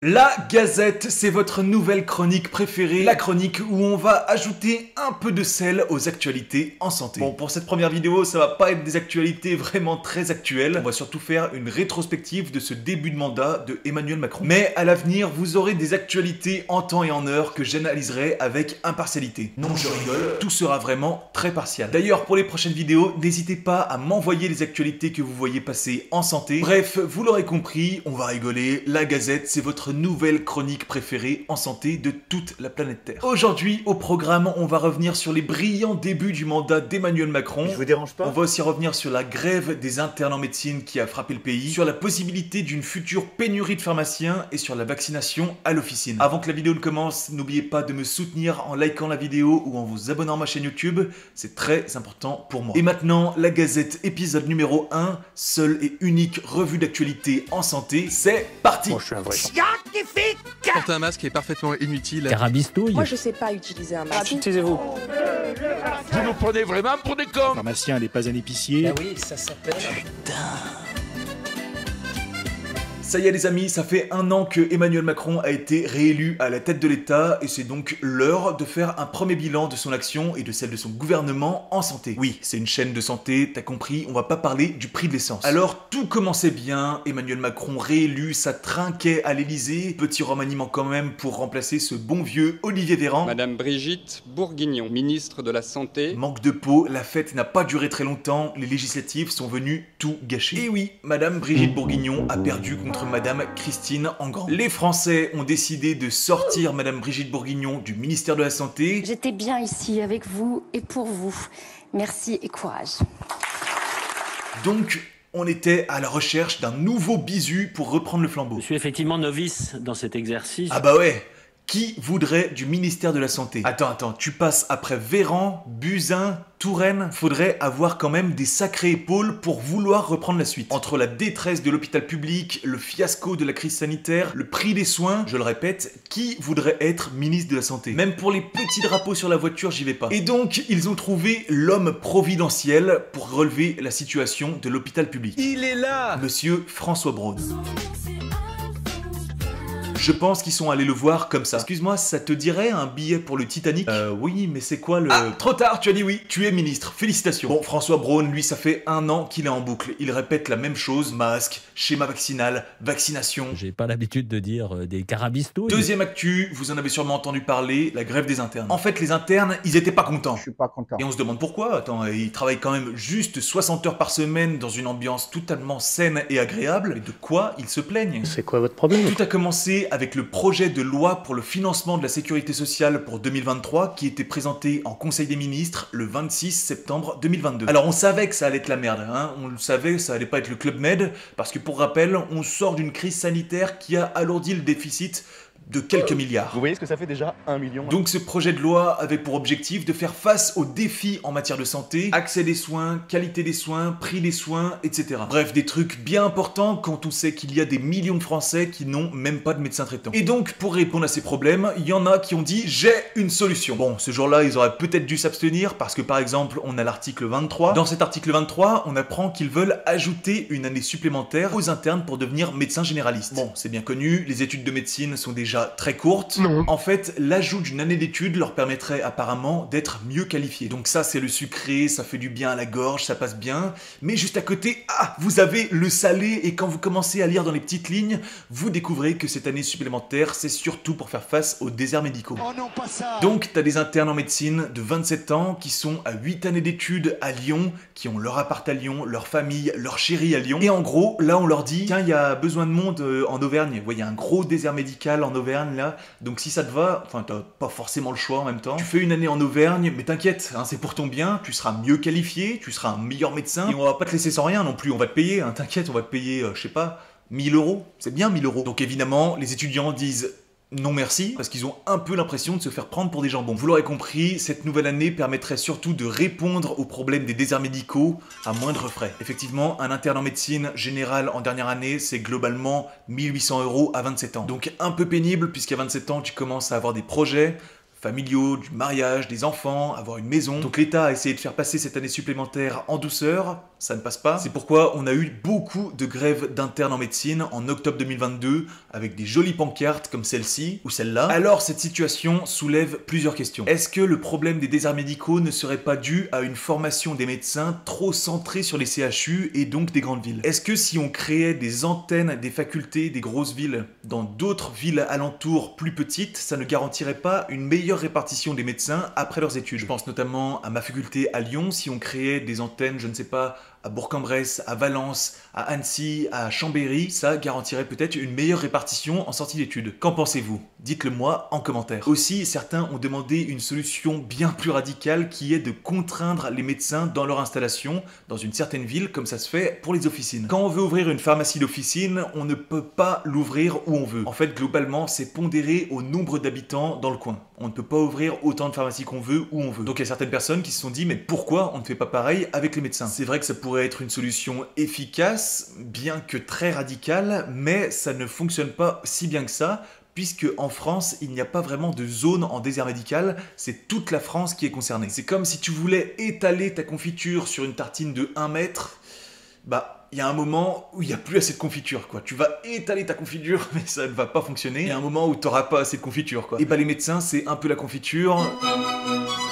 La Gazette, c'est votre nouvelle chronique préférée, la chronique où on va ajouter un peu de sel aux actualités en santé. Bon, pour cette première vidéo, ça va pas être des actualités vraiment très actuelles, on va surtout faire une rétrospective de ce début de mandat de Emmanuel Macron. Mais à l'avenir, vous aurez des actualités en temps et en heure que j'analyserai avec impartialité. Non, je rigole, tout sera vraiment très partial. D'ailleurs, pour les prochaines vidéos, n'hésitez pas à m'envoyer les actualités que vous voyez passer en santé. Bref, vous l'aurez compris, on va rigoler, la Gazette, c'est votre nouvelle chronique préférée en santé de toute la planète Terre. Aujourd'hui, au programme, on va revenir sur les brillants débuts du mandat d'Emmanuel Macron. Je vous dérange pas? On va aussi revenir sur la grève des internes en médecine qui a frappé le pays, sur la possibilité d'une future pénurie de pharmaciens et sur la vaccination à l'officine. Avant que la vidéo ne commence, n'oubliez pas de me soutenir en likant la vidéo ou en vous abonnant à ma chaîne YouTube, c'est très important pour moi. Et maintenant, la Gazette épisode numéro 1, seule et unique revue d'actualité en santé, c'est parti. Moi, je suis un vrai. Porter un masque est parfaitement inutile. Carabistouille. Moi, je sais pas utiliser un masque. Utilisez-vous. Vous nous prenez vraiment pour des cons. Pharmacien n'est pas un épicier. oui, ça s'appelle. Ça y est les amis, ça fait un an que Emmanuel Macron a été réélu à la tête de l'État et c'est donc l'heure de faire un premier bilan de son action et de celle de son gouvernement en santé. Oui, c'est une chaîne de santé, t'as compris, on va pas parler du prix de l'essence. Alors tout commençait bien, Emmanuel Macron réélu, ça trinquait à l'Elysée, petit remaniement quand même pour remplacer ce bon vieux Olivier Véran. Madame Brigitte Bourguignon, ministre de la Santé. Manque de peau, la fête n'a pas duré très longtemps, les législatives sont venues tout gâcher. Et oui, Madame Brigitte Bourguignon a perdu contre Madame Christine Engrand. Les Français ont décidé de sortir Madame Brigitte Bourguignon du ministère de la Santé. J'étais bien ici avec vous et pour vous. Merci et courage. Donc, on était à la recherche d'un nouveau bisu pour reprendre le flambeau. Je suis effectivement novice dans cet exercice. Ah bah ouais! Qui voudrait du ministère de la Santé? Attends, tu passes après Véran, Buzyn, Touraine. Faudrait avoir quand même des sacrées épaules pour vouloir reprendre la suite. Entre la détresse de l'hôpital public, le fiasco de la crise sanitaire, le prix des soins, je le répète, qui voudrait être ministre de la Santé? Même pour les petits drapeaux sur la voiture, j'y vais pas. Et donc, ils ont trouvé l'homme providentiel pour relever la situation de l'hôpital public. Il est là. Monsieur François Braun. Je pense qu'ils sont allés le voir comme ça. Excuse-moi, ça te dirait un billet pour le Titanic? Oui, mais c'est quoi le... Ah, trop tard, tu as dit oui, tu es ministre, félicitations. Bon, François Braun, lui, ça fait un an qu'il est en boucle. Il répète la même chose, masque, schéma vaccinal, vaccination. J'ai pas l'habitude de dire des carabistouilles. Deuxième actu, vous en avez sûrement entendu parler, la grève des internes. En fait, les internes, ils étaient pas contents. Je suis pas content. Et on se demande pourquoi. Attends, ils travaillent quand même juste 60 heures par semaine dans une ambiance totalement saine et agréable. Mais de quoi ils se plaignent? C'est quoi votre problème? Tout a commencé avec le projet de loi pour le financement de la sécurité sociale pour 2023 qui était présenté en Conseil des ministres le 26 septembre 2022. Alors on savait que ça allait être la merde, hein. On le savait, ça allait pas être le Club Med, parce que pour rappel, on sort d'une crise sanitaire qui a alourdi le déficit de quelques milliards. Vous voyez ce que ça fait déjà? 1 million. Donc ce projet de loi avait pour objectif de faire face aux défis en matière de santé, accès des soins, qualité des soins, prix des soins, etc. Bref, des trucs bien importants quand on sait qu'il y a des millions de Français qui n'ont même pas de médecin traitant. Et donc, pour répondre à ces problèmes, il y en a qui ont dit « j'ai une solution ». Bon, ce jour-là, ils auraient peut-être dû s'abstenir parce que par exemple, on a l'article 23. Dans cet article 23, on apprend qu'ils veulent ajouter une année supplémentaire aux internes pour devenir médecin généraliste. Bon, c'est bien connu, les études de médecine sont déjà très courte. Non. En fait, l'ajout d'une année d'études leur permettrait apparemment d'être mieux qualifiés. Donc ça, c'est le sucré, ça fait du bien à la gorge, ça passe bien. Mais juste à côté, vous avez le salé et quand vous commencez à lire dans les petites lignes, vous découvrez que cette année supplémentaire, c'est surtout pour faire face aux déserts médicaux. Oh non, pas ça! Donc, t'as des internes en médecine de 27 ans qui sont à 8 années d'études à Lyon, qui ont leur appart à Lyon, leur famille, leur chérie à Lyon. Et en gros, là, on leur dit, tiens, il y a besoin de monde en Auvergne. Vous voyez, il y a un gros désert médical en Auvergne, là. Donc si ça te va, enfin t'as pas forcément le choix en même temps, tu fais une année en Auvergne, mais t'inquiète, hein, c'est pour ton bien, tu seras mieux qualifié, tu seras un meilleur médecin, et on va pas te laisser sans rien non plus, on va te payer, hein, t'inquiète, on va te payer, je sais pas, 1000 €, c'est bien 1000 €. Donc évidemment, les étudiants disent non merci, parce qu'ils ont un peu l'impression de se faire prendre pour des jambons. Vous l'aurez compris, cette nouvelle année permettrait surtout de répondre aux problèmes des déserts médicaux à moindre frais. Effectivement, un interne en médecine générale en dernière année, c'est globalement 1 800 € à 27 ans. Donc un peu pénible, puisqu'à 27 ans, tu commences à avoir des projets, familiaux, du mariage, des enfants, avoir une maison. Donc l'État a essayé de faire passer cette année supplémentaire en douceur, ça ne passe pas. C'est pourquoi on a eu beaucoup de grèves d'internes en médecine en octobre 2022, avec des jolies pancartes comme celle-ci ou celle-là. Alors cette situation soulève plusieurs questions. Est-ce que le problème des déserts médicaux ne serait pas dû à une formation des médecins trop centrée sur les CHU et donc des grandes villes? Est-ce que si on créait des antennes des facultés des grosses villes dans d'autres villes alentours plus petites, ça ne garantirait pas une meilleure répartition des médecins après leurs études? Je pense notamment à ma faculté à Lyon. Si on créait des antennes, je ne sais pas, à Bourg-en-Bresse, à Valence, à Annecy, à Chambéry, ça garantirait peut-être une meilleure répartition en sortie d'études. Qu'en pensez-vous? Dites-le moi en commentaire. Aussi, certains ont demandé une solution bien plus radicale qui est de contraindre les médecins dans leur installation dans une certaine ville, comme ça se fait pour les officines. Quand on veut ouvrir une pharmacie d'officine, on ne peut pas l'ouvrir où on veut. En fait, globalement, c'est pondéré au nombre d'habitants dans le coin. On ne peut pas ouvrir autant de pharmacies qu'on veut où on veut. Donc il y a certaines personnes qui se sont dit, mais pourquoi on ne fait pas pareil avec les médecins? C'est vrai que ça pourrait être une solution efficace, bien que très radicale, mais ça ne fonctionne pas si bien que ça, puisque en France, il n'y a pas vraiment de zone en désert médical, c'est toute la France qui est concernée. C'est comme si tu voulais étaler ta confiture sur une tartine de 1 mètre, bah il y a un moment où il n'y a plus assez de confiture, quoi. Tu vas étaler ta confiture, mais ça ne va pas fonctionner. Il y a un moment où tu n'auras pas assez de confiture, quoi. Et bah les médecins, c'est un peu la confiture.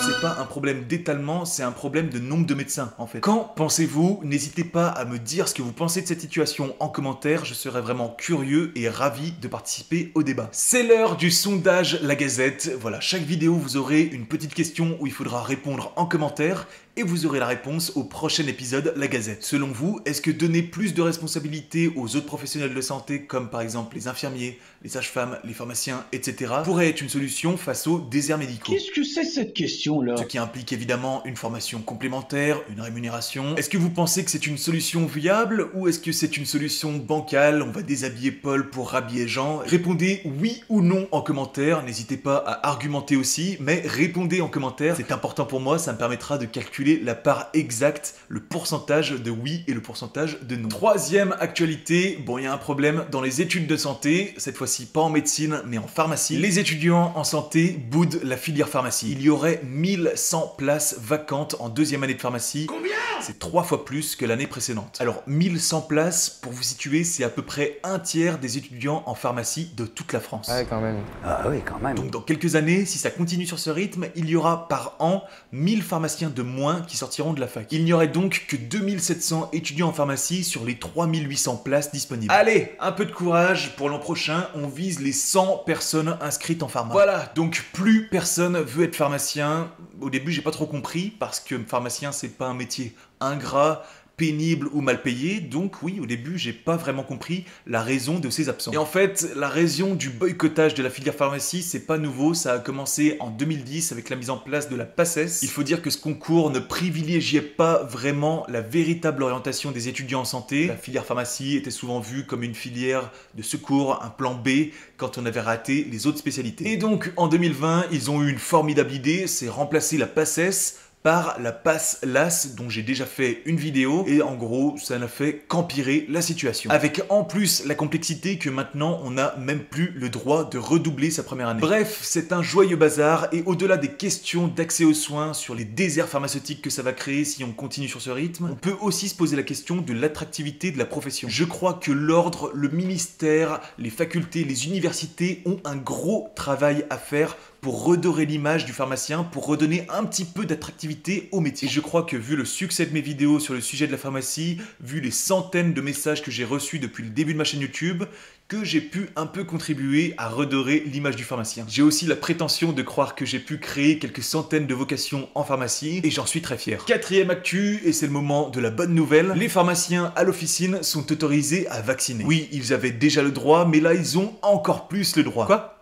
C'est pas un problème d'étalement, c'est un problème de nombre de médecins, en fait. Qu'en pensez-vous? N'hésitez pas à me dire ce que vous pensez de cette situation en commentaire. Je serais vraiment curieux et ravi de participer au débat. C'est l'heure du sondage La Gazette. Voilà, chaque vidéo, vous aurez une petite question où il faudra répondre en commentaire et vous aurez la réponse au prochain épisode La Gazette. Selon vous, est-ce que donner plus de responsabilités aux autres professionnels de santé, comme par exemple les infirmiers, les sages-femmes, les pharmaciens, etc., pourrait être une solution face aux déserts médicaux? Qu'est-ce que c'est cette question-là? Ce qui implique évidemment une formation complémentaire, une rémunération. Est-ce que vous pensez que c'est une solution viable ou est-ce que c'est une solution bancale? On va déshabiller Paul pour rhabiller Jean. Répondez oui ou non en commentaire. N'hésitez pas à argumenter aussi, mais répondez en commentaire. C'est important pour moi, ça me permettra de calculer la part exacte, le pourcentage de oui et le pourcentage de non. Troisième actualité, bon, il y a un problème dans les études de santé, cette fois-ci pas en médecine mais en pharmacie. Les étudiants en santé boudent la filière pharmacie. Il y aurait 1100 places vacantes en deuxième année de pharmacie. Combien? C'est 3 fois plus que l'année précédente. Alors 1100 places, pour vous situer, c'est à peu près un tiers des étudiants en pharmacie de toute la France. Ouais, quand même. Ah oui, quand même. Donc dans quelques années, si ça continue sur ce rythme, il y aura par an 1000 pharmaciens de moins qui sortiront de la fac. Il n'y aurait donc que 2700 étudiants en pharmacie sur les 3800 places disponibles. Allez, un peu de courage, pour l'an prochain, on vise les 100 personnes inscrites en pharma. Voilà, donc plus personne veut être pharmacien. Au début, j'ai pas trop compris, parce que pharmacien, c'est pas un métier ingrat, pénible ou mal payé, donc oui, au début, j'ai pas vraiment compris la raison de ces absents. Et en fait, la raison du boycottage de la filière pharmacie, c'est pas nouveau, ça a commencé en 2010 avec la mise en place de la PACES. Il faut dire que ce concours ne privilégiait pas vraiment la véritable orientation des étudiants en santé. La filière pharmacie était souvent vue comme une filière de secours, un plan B, quand on avait raté les autres spécialités. Et donc, en 2020, ils ont eu une formidable idée, c'est remplacer la PACES par la passe LAS dont j'ai déjà fait une vidéo et en gros ça n'a fait qu'empirer la situation. Avec en plus la complexité que maintenant on n'a même plus le droit de redoubler sa première année. Bref, c'est un joyeux bazar et au-delà des questions d'accès aux soins, sur les déserts pharmaceutiques que ça va créer si on continue sur ce rythme, on peut aussi se poser la question de l'attractivité de la profession. Je crois que l'ordre, le ministère, les facultés, les universités ont un gros travail à faire pour redorer l'image du pharmacien, pour redonner un petit peu d'attractivité au métier. Et je crois que vu le succès de mes vidéos sur le sujet de la pharmacie, vu les centaines de messages que j'ai reçus depuis le début de ma chaîne YouTube, que j'ai pu un peu contribuer à redorer l'image du pharmacien. J'ai aussi la prétention de croire que j'ai pu créer quelques centaines de vocations en pharmacie, et j'en suis très fier. Quatrième actu, et c'est le moment de la bonne nouvelle, les pharmaciens à l'officine sont autorisés à vacciner. Oui, ils avaient déjà le droit, mais là ils ont encore plus le droit. Quoi ?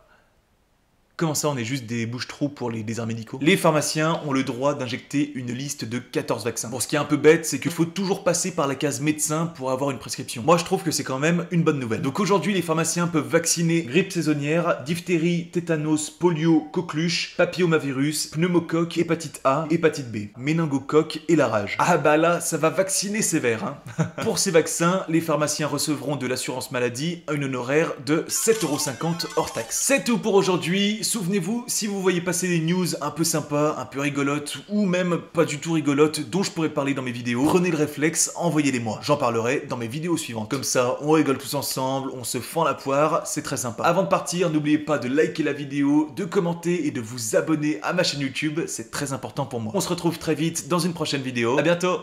Comment ça, on est juste des bouches-trous pour les déserts médicaux? Les pharmaciens ont le droit d'injecter une liste de 14 vaccins. Bon, ce qui est un peu bête, c'est qu'il faut toujours passer par la case médecin pour avoir une prescription. Moi, je trouve que c'est quand même une bonne nouvelle. Donc aujourd'hui, les pharmaciens peuvent vacciner grippe saisonnière, diphtérie, tétanos, polio, coqueluche, papillomavirus, pneumocoque, hépatite A, hépatite B, méningocoque et la rage. Ah bah là, ça va vacciner sévère, hein. Pour ces vaccins, les pharmaciens recevront de l'assurance maladie un honoraire de 7,50 € hors taxe. C'est tout pour aujourd'hui. souvenez-vous, si vous voyez passer des news un peu sympas, un peu rigolotes, ou même pas du tout rigolotes, dont je pourrais parler dans mes vidéos, prenez le réflexe, envoyez-les-moi. J'en parlerai dans mes vidéos suivantes. Comme ça, on rigole tous ensemble, on se fend la poire, c'est très sympa. Avant de partir, n'oubliez pas de liker la vidéo, de commenter et de vous abonner à ma chaîne YouTube, c'est très important pour moi. On se retrouve très vite dans une prochaine vidéo. À bientôt!